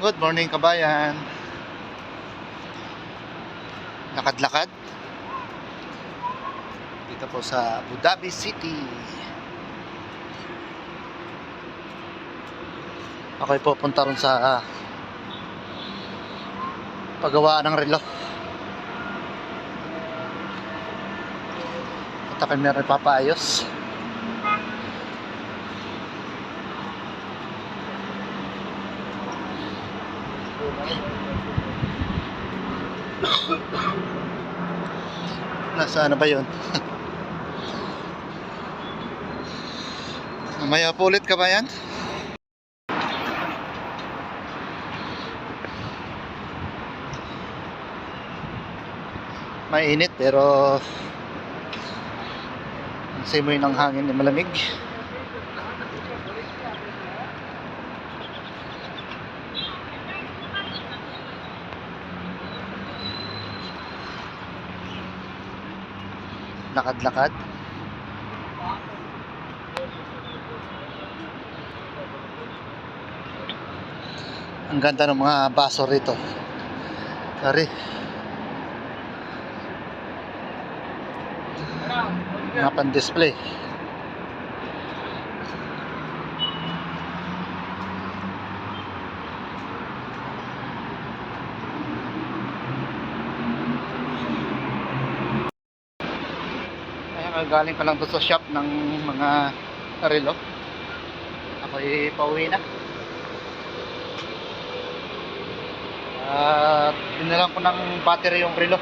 Good morning kabayan. Lakad-lakad dito po sa Abu Dhabi City. Ako'y pupunta ron sa paggawaan ng relo. At ako'y meron papaayos. Nasaan na ba yun? Mamaya po ulit ka ba yan? Mainit pero ang simoy ng hangin ay malamig. Lakad-lakad. Ang ganda ng mga baso rito. Sorry. Mga pan-display. Galing pa lang doon sa shop ng mga relo. Ako'y pauwi na. At dinalan ko ng battery yung relo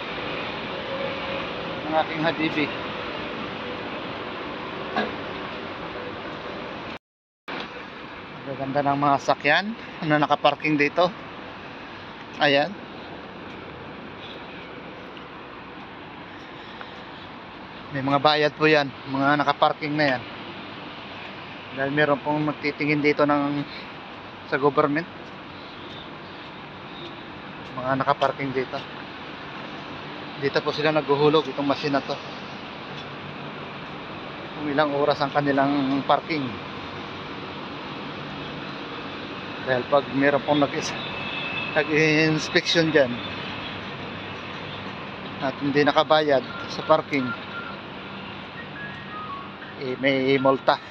ng aking Habibi. Ang ganda ng mga sakyan na nakaparking dito. Ayan. May mga bayad po yan, mga nakaparking na yan. Dahil meron pong magtitingin dito sa government. Mga nakaparking dito. Dito po sila naghuhulog itong machine na to. Kung ilang oras ang kanilang parking. Dahil pag meron pong nag-inspection dyan at hindi nakabayad sa parking, may multa.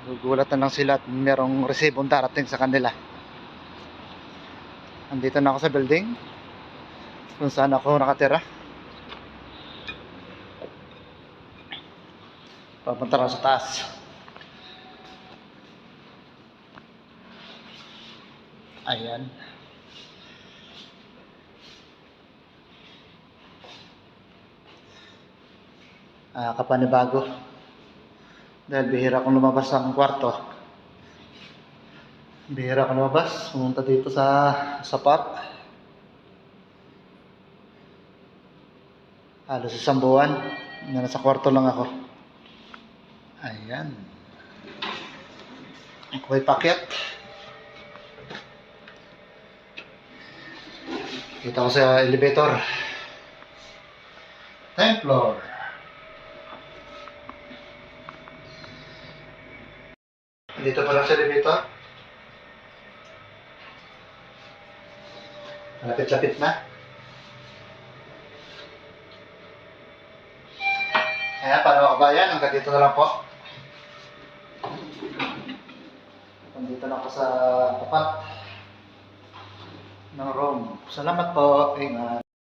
Gugulat na lang sila at merong resibong darating sa kanila. Andito na ako sa building kung saan ako nakatira. Papunta na sa taas. Ayan. Kapanibago dahil bihira akong lumabas ng kwarto. Bihira akong lumabas, pumunta dito sa park. Halos isang buwan na nasa kwarto lang ako. Ayan. Ako'y pakyat. Kita ko sa elevator. 10th floor. Dito pa lang sa elevator. Malapit-lapit na. Ayan, para mga kabayan, hanggang dito na lang po. Nandito na ako sa tapat ng room. Salamat po. Ingat.